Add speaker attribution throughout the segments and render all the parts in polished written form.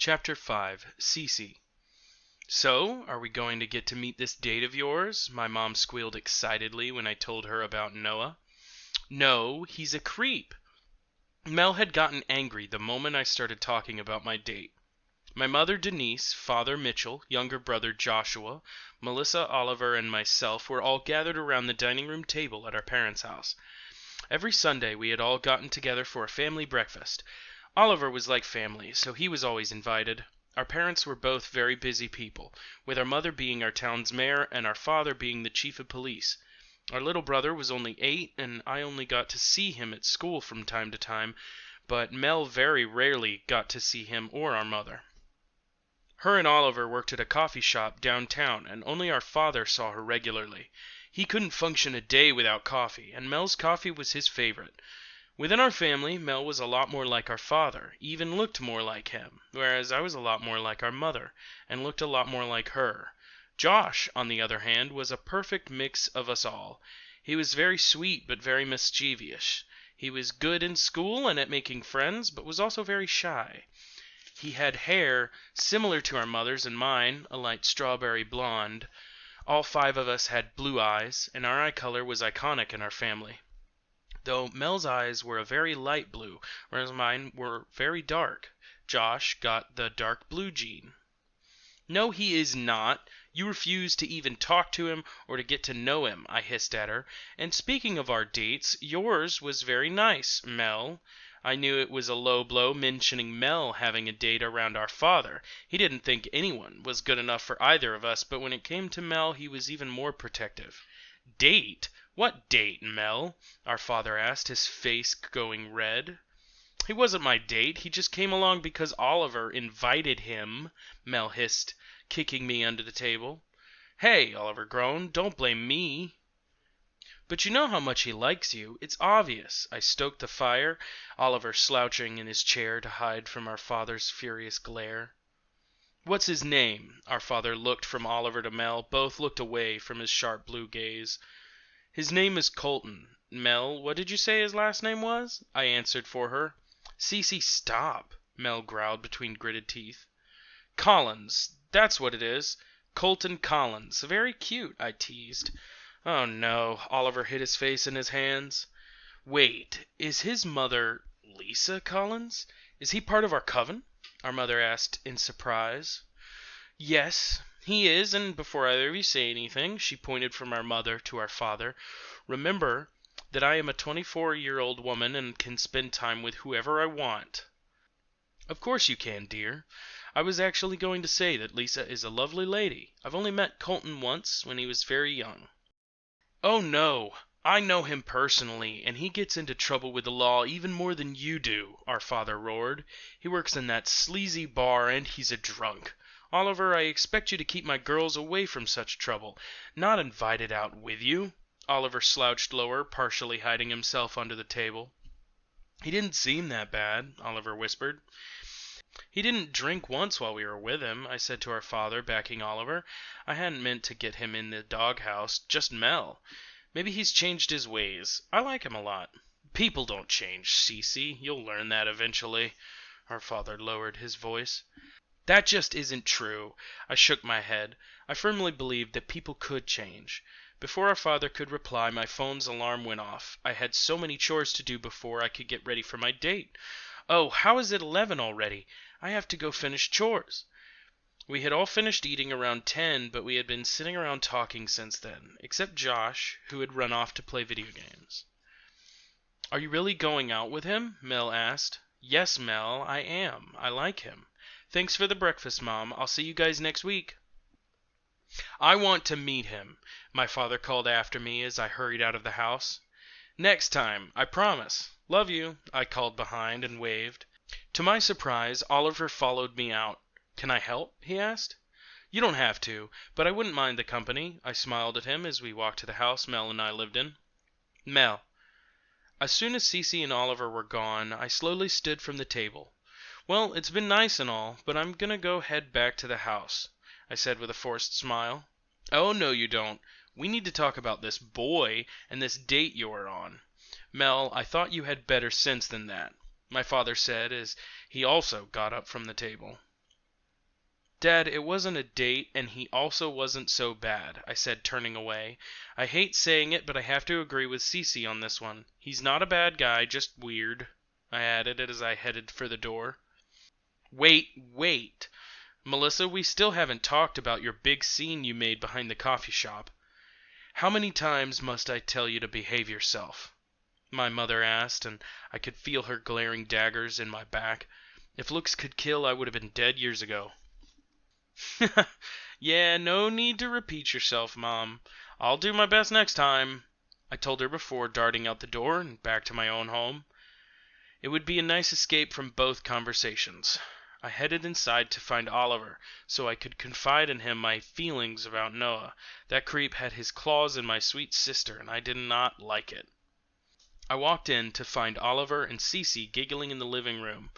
Speaker 1: Chapter 5. Cece. "So, are we going to get to meet this date of yours?" my mom squealed excitedly when I told her about Noah. "No, he's a creep." Mel had gotten angry the moment I started talking about my date. My mother Denise, father Mitchell, younger brother Joshua, Melissa, Oliver, and myself were all gathered around the dining room table at our parents' house. Every Sunday we had all gotten together for a family breakfast. Oliver was like family, so he was always invited. Our parents were both very busy people, with our mother being our town's mayor and our father being the chief of police. Our little brother was only 8, and I only got to see him at school from time to time, but Mel very rarely got to see him or our mother. Her and Oliver worked at a coffee shop downtown, and only our father saw her regularly. He couldn't function a day without coffee, and Mel's coffee was his favorite. Within our family, Mel was a lot more like our father, even looked more like him, whereas I was a lot more like our mother, and looked a lot more like her. Josh, on the other hand, was a perfect mix of us all. He was very sweet but very mischievous. He was good in school and at making friends, but was also very shy. He had hair similar to our mother's and mine, a light strawberry blonde. All 5 of us had blue eyes, and our eye color was iconic in our family. Though Mel's eyes were a very light blue, whereas mine were very dark. Josh got the dark blue gene. "No, he is not. You refuse to even talk to him or to get to know him," I hissed at her. "And speaking of our dates, yours was very nice, Mel." I knew it was a low blow mentioning Mel having a date around our father. He didn't think anyone was good enough for either of us, but when it came to Mel he was even more protective. "Date? What date, Mel?" our father asked, his face going red. "He wasn't my date. He just came along because Oliver invited him," Mel hissed, kicking me under the table. "Hey," Oliver groaned, "don't blame me." "But you know how much he likes you. It's obvious." I stoked the fire, Oliver slouching in his chair to hide from our father's furious glare. "What's his name?" Our father looked from Oliver to Mel. Both looked away from his sharp blue gaze. "His name is Colton. Mel, what did you say his last name was?" I answered for her. "Cece, stop," Mel growled between gritted teeth. "Collins, that's what it is. Colton Collins. Very cute," I teased. "Oh no," Oliver hid his face in his hands. "Wait, is his mother Lisa Collins? Is he part of our coven?" our mother asked in surprise. "Yes, he is, and before either of you say anything," she pointed from our mother to our father, "remember that I am a 24-year-old woman and can spend time with whoever I want." "Of course you can, dear. I was actually going to say that Lisa is a lovely lady. I've only met Colton once, when he was very young." "Oh no, I know him personally, and he gets into trouble with the law even more than you do," our father roared. "He works in that sleazy bar, and he's a drunk. Oliver, I expect you to keep my girls away from such trouble, not invite it out with you." Oliver slouched lower, partially hiding himself under the table. "He didn't seem that bad," Oliver whispered. "He didn't drink once while we were with him," I said to our father, backing Oliver. "I hadn't meant to get him in the doghouse, just Mel. Maybe he's changed his ways. I like him a lot." "People don't change, Cece. You'll learn that eventually." Our father lowered his voice. "That just isn't true." I shook my head. I firmly believed that people could change. Before our father could reply, my phone's alarm went off. I had so many chores to do before I could get ready for my date. "Oh, how is it 11 already? I have to go finish chores." We had all finished eating around 10, but we had been sitting around talking since then, except Josh, who had run off to play video games. "Are you really going out with him?" Mel asked. "Yes, Mel, I am. I like him. Thanks for the breakfast, Mom. I'll see you guys next week." "I want to meet him," my father called after me as I hurried out of the house. "Next time, I promise. Love you," I called behind and waved. To my surprise, Oliver followed me out. "Can I help?" he asked. "You don't have to, but I wouldn't mind the company." I smiled at him as we walked to the house Mel and I lived in. "Mel." As soon as Cece and Oliver were gone, I slowly stood from the table. "Well, it's been nice and all, but I'm gonna go head back to the house," I said with a forced smile. "Oh, no you don't. We need to talk about this boy and this date you're on." "Mel, I thought you had better sense than that," my father said as he also got up from the table. Dad, it wasn't a date, and he also wasn't so bad, I said, turning away. I hate saying it, but I have to agree with Cece on this one. He's not a bad guy, just weird, I added as I headed for the door. Wait. Melissa, we still haven't talked about your big scene you made behind the coffee shop. How many times must I tell you to behave yourself? My mother asked, and I could feel her glaring daggers in my back. If looks could kill, I would have been dead years ago. Yeah, no need to repeat yourself, Mom. I'll do my best next time, I told her before darting out the door and back to my own home. It would be a nice escape from both conversations. I headed inside to find Oliver, so I could confide in him my feelings about Noah. That creep had his claws in my sweet sister, and I did not like it. I walked in to find Oliver and Cece giggling in the living room.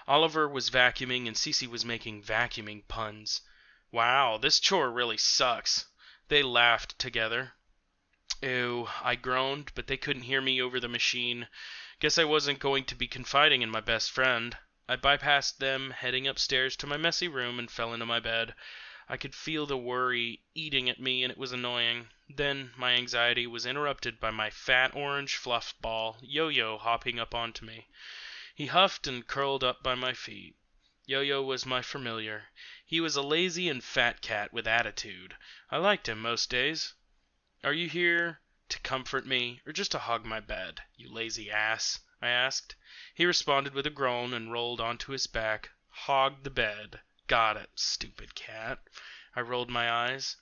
Speaker 1: Oliver was vacuuming and Cece was making vacuuming puns. Wow, this chore really sucks. They laughed together. Ew, I groaned, but they couldn't hear me over the machine. Guess I wasn't going to be confiding in my best friend. I bypassed them, heading upstairs to my messy room, and fell into my bed. I could feel the worry eating at me, and it was annoying. Then my anxiety was interrupted by my fat orange fluff ball, Yo-Yo, hopping up onto me. He huffed and curled up by my feet. Yo-Yo was my familiar. He was a lazy and fat cat with attitude. I liked him most days. Are you here to comfort me, or just to hug my bed, you lazy ass? I asked. He responded with a groan and rolled onto his back. Hogged the bed. Got it, stupid cat. I rolled my eyes.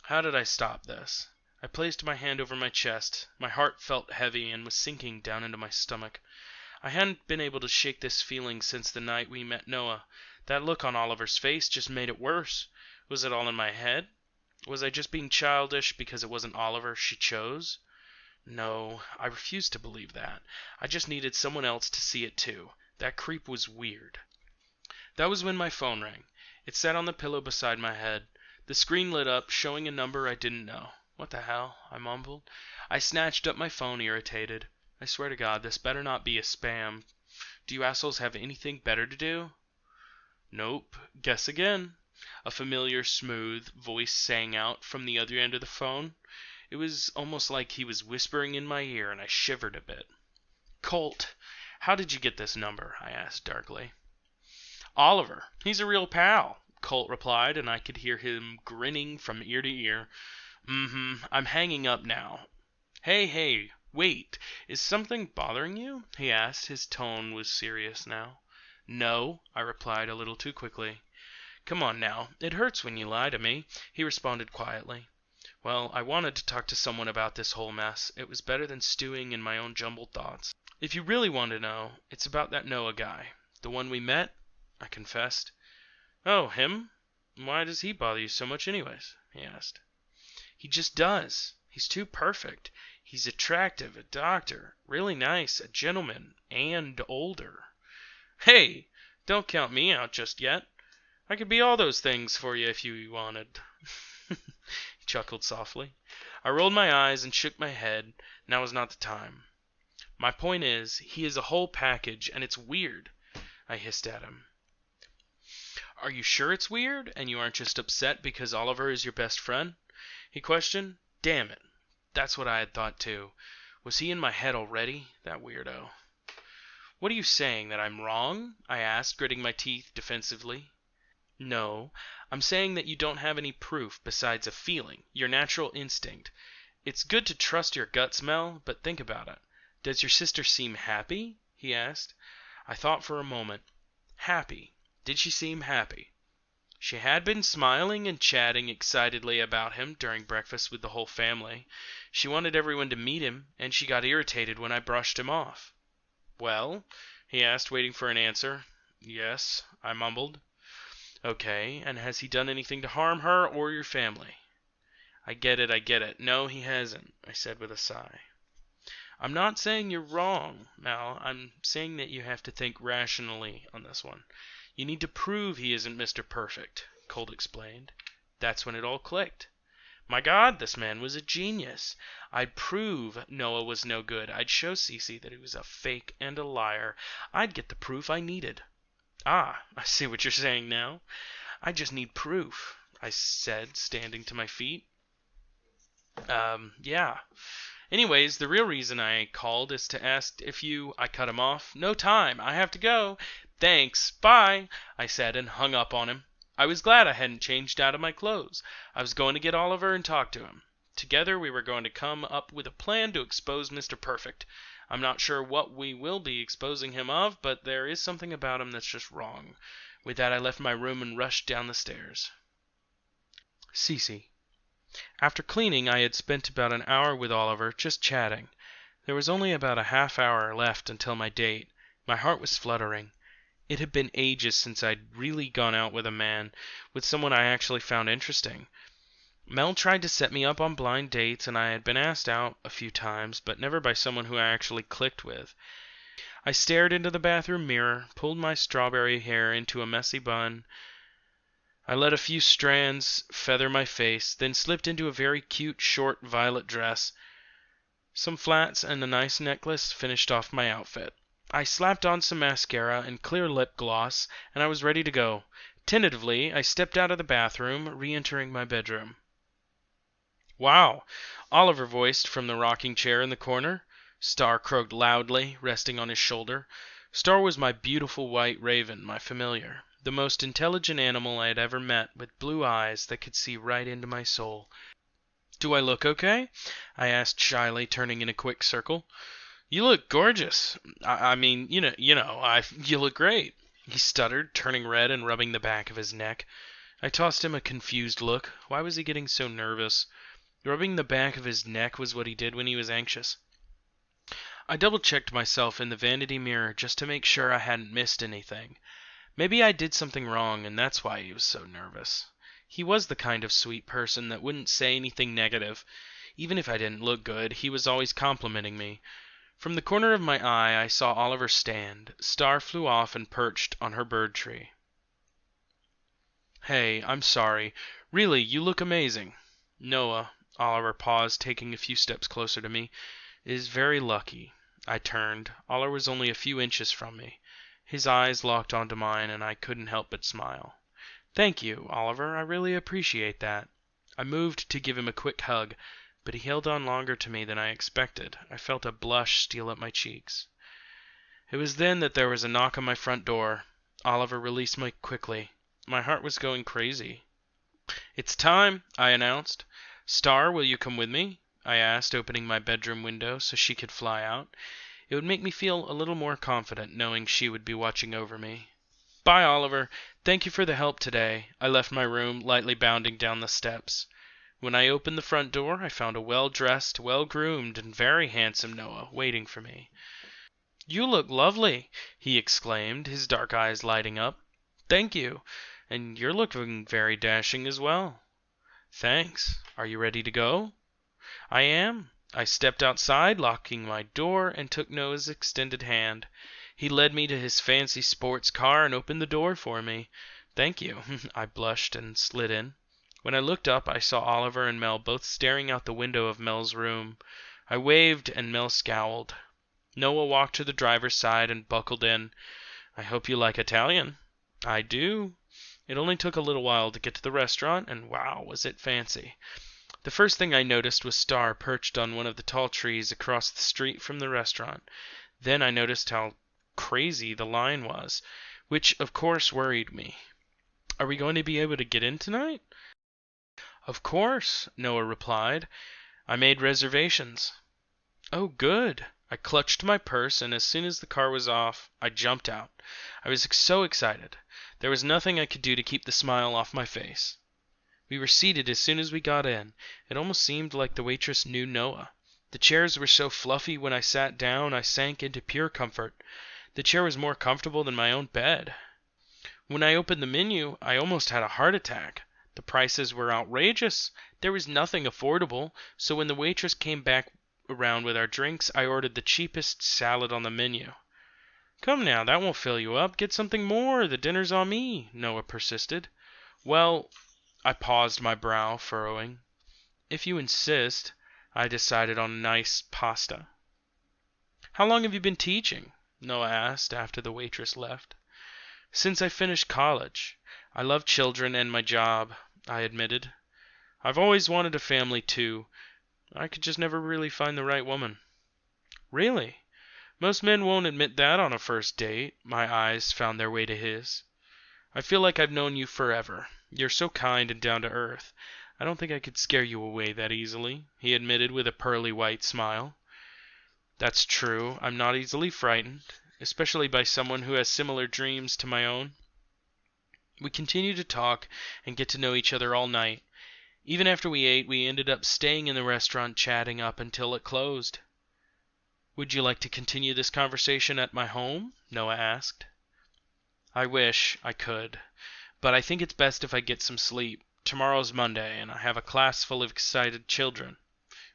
Speaker 1: How did I stop this? I placed my hand over my chest. My heart felt heavy and was sinking down into my stomach. I hadn't been able to shake this feeling since the night we met Noah. That look on Oliver's face just made it worse. Was it all in my head? Was I just being childish because it wasn't Oliver she chose? No, I refused to believe that. I just needed someone else to see it too. That creep was weird. That was when my phone rang. It sat on the pillow beside my head. The screen lit up, showing a number I didn't know. What the hell? I mumbled. I snatched up my phone, irritated. I swear to God, this better not be a spam. Do you assholes have anything better to do? Nope. Guess again. A familiar, smooth voice sang out from the other end of the phone. It was almost like he was whispering in my ear, and I shivered a bit. Colt, how did you get this number? I asked darkly. Oliver. He's a real pal, Colt replied, and I could hear him grinning from ear to ear. I'm hanging up now. Hey, wait. Is something bothering you? He asked. His tone was serious now. No, I replied a little too quickly. Come on now. It hurts when you lie to me, he responded quietly. Well, I wanted to talk to someone about this whole mess. It was better than stewing in my own jumbled thoughts. If you really want to know, it's about that Noah guy. The one we met, I confessed. Oh, him? Why does he bother you so much anyways? He asked. He just does. He's too perfect. He's attractive, a doctor, really nice, a gentleman, and older. Hey, don't count me out just yet. I could be all those things for you if you wanted. He chuckled softly. I rolled my eyes and shook my head. Now was not the time. My point is, he is a whole package, and it's weird, I hissed at him. Are you sure it's weird, and you aren't just upset because Oliver is your best friend? He questioned. Damn it. That's what I had thought too. Was he in my head already? That weirdo. What are you saying, that I'm wrong? I asked, gritting my teeth defensively. No, I'm saying that you don't have any proof besides a feeling, your natural instinct. It's good to trust your gut smell, but think about it. Does your sister seem happy? He asked. I thought for a moment. Happy. Did she seem happy? She had been smiling and chatting excitedly about him during breakfast with the whole family. She wanted everyone to meet him, and she got irritated when I brushed him off. Well? He asked, waiting for an answer. Yes, I mumbled. Okay, and has he done anything to harm her or your family? I get it. No, he hasn't, I said with a sigh. I'm not saying you're wrong, Mal. I'm saying that you have to think rationally on this one. You need to prove he isn't Mr. Perfect, Colt explained. That's when it all clicked. My God, this man was a genius. I'd prove Noah was no good. I'd show Cece that he was a fake and a liar. I'd get the proof I needed. Ah, I see what you're saying now. I just need proof, I said, standing to my feet. Yeah. Anyways, the real reason I called is to ask if you... I cut him off. No time. I have to go. Thanks. Bye, I said, and hung up on him. I was glad I hadn't changed out of my clothes. I was going to get Oliver and talk to him. Together we were going to come up with a plan to expose Mr. Perfect. I'm not sure what we will be exposing him of, but there is something about him that's just wrong. With that I left my room and rushed down the stairs. Cece. After cleaning, I had spent about an hour with Oliver, just chatting. There was only about a half hour left until my date. My heart was fluttering. It had been ages since I'd really gone out with a man, with someone I actually found interesting. Mel tried to set me up on blind dates, and I had been asked out a few times, but never by someone who I actually clicked with. I stared into the bathroom mirror, pulled my strawberry hair into a messy bun. I let a few strands feather my face, then slipped into a very cute short violet dress. Some flats and a nice necklace finished off my outfit. I slapped on some mascara and clear lip gloss, and I was ready to go. Tentatively, I stepped out of the bathroom, re-entering my bedroom. "Wow," Oliver voiced from the rocking chair in the corner. Star croaked loudly, resting on his shoulder. Star was my beautiful white raven, my familiar. The most intelligent animal I had ever met, with blue eyes that could see right into my soul. "Do I look okay?" I asked shyly, turning in a quick circle. "You look gorgeous. I mean, you look great," he stuttered, turning red and rubbing the back of his neck. I tossed him a confused look. Why was he getting so nervous? Rubbing the back of his neck was what he did when he was anxious. I double-checked myself in the vanity mirror just to make sure I hadn't missed anything. Maybe I did something wrong, and that's why he was so nervous. He was the kind of sweet person that wouldn't say anything negative. Even if I didn't look good, he was always complimenting me. From the corner of my eye, I saw Oliver stand. Star flew off and perched on her bird tree. "Hey, I'm sorry. Really, you look amazing." "Noah," Oliver paused, taking a few steps closer to me, "is very lucky." I turned. Oliver was only a few inches from me. His eyes locked onto mine, and I couldn't help but smile. "Thank you, Oliver. I really appreciate that." I moved to give him a quick hug, but he held on longer to me than I expected. I felt a blush steal up my cheeks. It was then that there was a knock on my front door. Oliver released me quickly. My heart was going crazy. "It's time," I announced. "Star, will you come with me?" I asked, opening my bedroom window so she could fly out. It would make me feel a little more confident knowing she would be watching over me. "Bye, Oliver. Thank you for the help today." I left my room, lightly bounding down the steps. When I opened the front door, I found a well-dressed, well-groomed, and very handsome Noah waiting for me. "You look lovely," he exclaimed, his dark eyes lighting up. "Thank you. And you're looking very dashing as well." "Thanks. Are you ready to go?" "I am." I stepped outside, locking my door, and took Noah's extended hand. He led me to his fancy sports car and opened the door for me. "Thank you." I blushed and slid in. When I looked up, I saw Oliver and Mel both staring out the window of Mel's room. I waved, and Mel scowled. Noah walked to the driver's side and buckled in. "I hope you like Italian." "I do." It only took a little while to get to the restaurant, and wow, was it fancy. The first thing I noticed was Star perched on one of the tall trees across the street from the restaurant. Then I noticed how crazy the line was, which of course worried me. "Are we going to be able to get in tonight?" "Of course," Noah replied. "I made reservations." "Oh, good." I clutched my purse, and as soon as the car was off, I jumped out. I was so excited. There was nothing I could do to keep the smile off my face. We were seated as soon as we got in. It almost seemed like the waitress knew Noah. The chairs were so fluffy when I sat down I sank into pure comfort. The chair was more comfortable than my own bed. When I opened the menu, I almost had a heart attack. The prices were outrageous. There was nothing affordable, so when the waitress came back around with our drinks, I ordered the cheapest salad on the menu. "Come now, that won't fill you up. Get something more. The dinner's on me," Noah persisted. "Well," I paused, my brow furrowing. "If you insist," I decided on a nice pasta. "How long have you been teaching?" Noah asked after the waitress left. "Since I finished college. I love children and my job, I admitted. I've always wanted a family, too. I could just never really find the right woman. Really? Most men won't admit that on a first date. My eyes found their way to his. I feel like I've known you forever. You're so kind and down to earth. I don't think I could scare you away that easily, he admitted with a pearly white smile. That's true. I'm not easily frightened, especially by someone who has similar dreams to my own. We continued to talk and get to know each other all night. Even after we ate, we ended up staying in the restaurant chatting up until it closed. Would you like to continue this conversation at my home? Noah asked. I wish I could, but I think it's best if I get some sleep. Tomorrow's Monday, and I have a class full of excited children,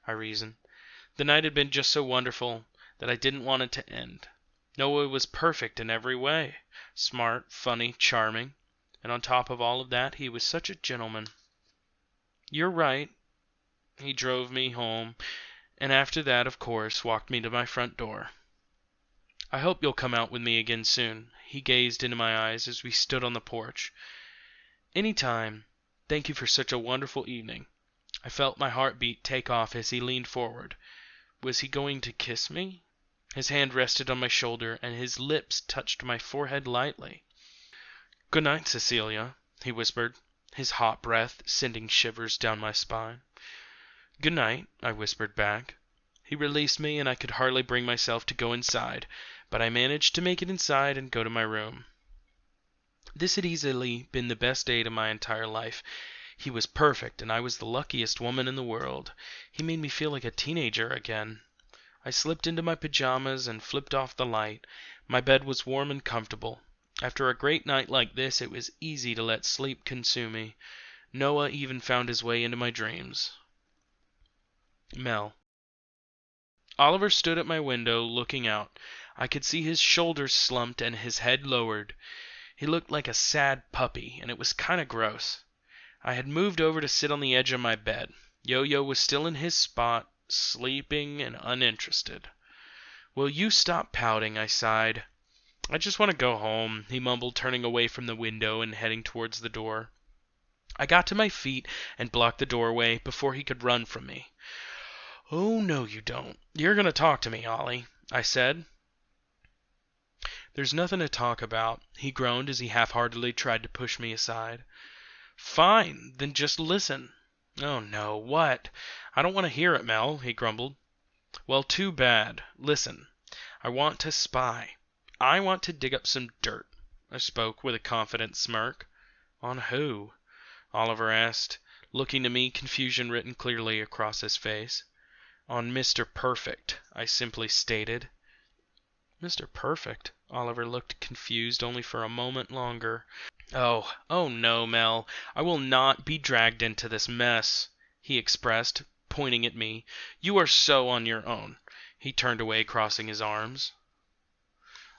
Speaker 1: I reasoned. The night had been just so wonderful that I didn't want it to end. Noah was perfect in every way. Smart, funny, charming. And on top of all of that, he was such a gentleman. You're right. He drove me home, and after that, of course, walked me to my front door. I hope you'll come out with me again soon. He gazed into my eyes as we stood on the porch. Any time. Thank you for such a wonderful evening. I felt my heartbeat take off as he leaned forward. Was he going to kiss me? His hand rested on my shoulder, and his lips touched my forehead lightly. Good night, Cecilia, he whispered, his hot breath sending shivers down my spine. Good night, I whispered back. He released me, and I could hardly bring myself to go inside, but I managed to make it inside and go to my room. This had easily been the best date of my entire life. He was perfect, and I was the luckiest woman in the world. He made me feel like a teenager again. I slipped into my pajamas and flipped off the light. My bed was warm and comfortable. After a great night like this, it was easy to let sleep consume me. Noah even found his way into my dreams. Mel. Oliver stood at my window, looking out. I could see his shoulders slumped and his head lowered. He looked like a sad puppy, and it was kind of gross. I had moved over to sit on the edge of my bed. Yo-Yo was still in his spot, sleeping and uninterested. Will you stop pouting? I sighed. I just want to go home, he mumbled, turning away from the window and heading towards the door. I got to my feet and blocked the doorway before he could run from me. Oh, no, you don't. You're going to talk to me, Ollie, I said. There's nothing to talk about, he groaned as he half-heartedly tried to push me aside. Fine, then just listen. Oh, no, what? I don't want to hear it, Mel, he grumbled. Well, too bad. Listen, I want to spy. I want to dig up some dirt, I spoke with a confident smirk. On who? Oliver asked, looking to me, confusion written clearly across his face. On Mr. Perfect, I simply stated. Mr. Perfect? Oliver looked confused only for a moment longer. Oh no, Mel. I will not be dragged into this mess, he expressed, pointing at me. You are so on your own. He turned away, crossing his arms.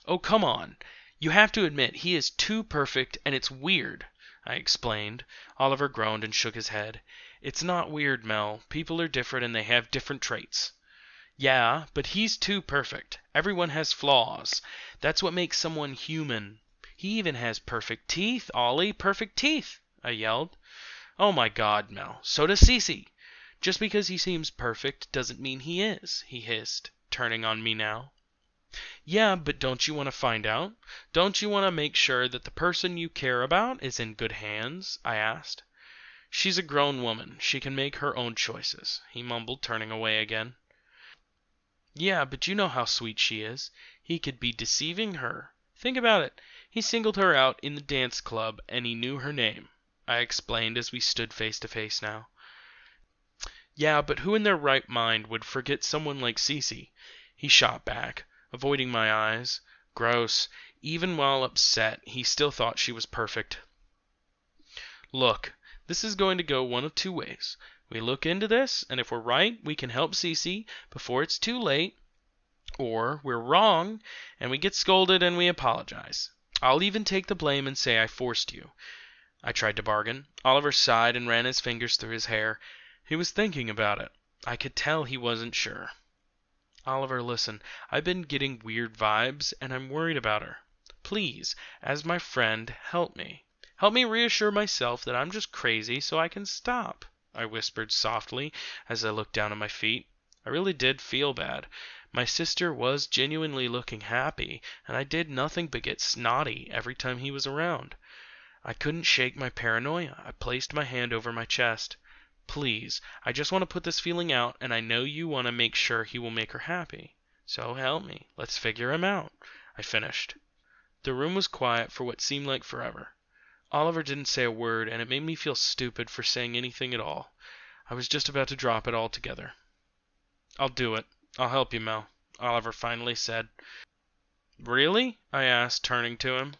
Speaker 1: Oh, come on. You have to admit he is too perfect, and it's weird, I explained. Oliver groaned and shook his head. It's not weird, Mel. People are different and they have different traits. Yeah, but he's too perfect. Everyone has flaws. That's what makes someone human. He even has perfect teeth, Ollie. Perfect teeth, I yelled. Oh my God, Mel. So does Cece. Just because he seems perfect doesn't mean he is, he hissed, turning on me now. Yeah, but don't you want to find out? Don't you want to make sure that the person you care about is in good hands? I asked. She's a grown woman. She can make her own choices, he mumbled, turning away again. Yeah, but you know how sweet she is. He could be deceiving her. Think about it. He singled her out in the dance club, and he knew her name, I explained as we stood face to face now. Yeah, but who in their right mind would forget someone like Cece? He shot back, avoiding my eyes. Gross. Even while upset, he still thought she was perfect. Look, this is going to go one of two ways. We look into this, and if we're right, we can help Cece before it's too late. Or we're wrong, and we get scolded and we apologize. I'll even take the blame and say I forced you. I tried to bargain. Oliver sighed and ran his fingers through his hair. He was thinking about it. I could tell he wasn't sure. Oliver, listen, I've been getting weird vibes, and I'm worried about her. Please, as my friend, help me. Help me reassure myself that I'm just crazy so I can stop," I whispered softly as I looked down at my feet. I really did feel bad. My sister was genuinely looking happy, and I did nothing but get snotty every time he was around. I couldn't shake my paranoia. I placed my hand over my chest. "Please, I just want to put this feeling out, and I know you want to make sure he will make her happy. So help me. Let's figure him out," I finished. The room was quiet for what seemed like forever. Oliver didn't say a word, and it made me feel stupid for saying anything at all. I was just about to drop it altogether. "I'll do it. I'll help you, Mel," Oliver finally said. "Really?" I asked, turning to him.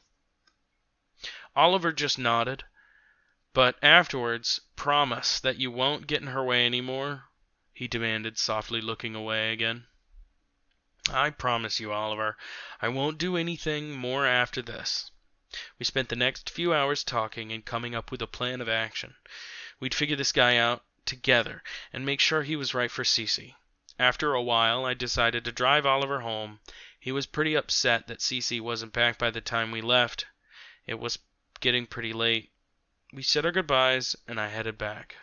Speaker 1: Oliver just nodded. "But afterwards, promise that you won't get in her way any more," he demanded, softly looking away again. "I promise you, Oliver. I won't do anything more after this." We spent the next few hours talking and coming up with a plan of action. We'd figure this guy out together and make sure he was right for Cece. After a while, I decided to drive Oliver home. He was pretty upset that Cece wasn't back by the time we left. It was getting pretty late. We said our goodbyes, and I headed back.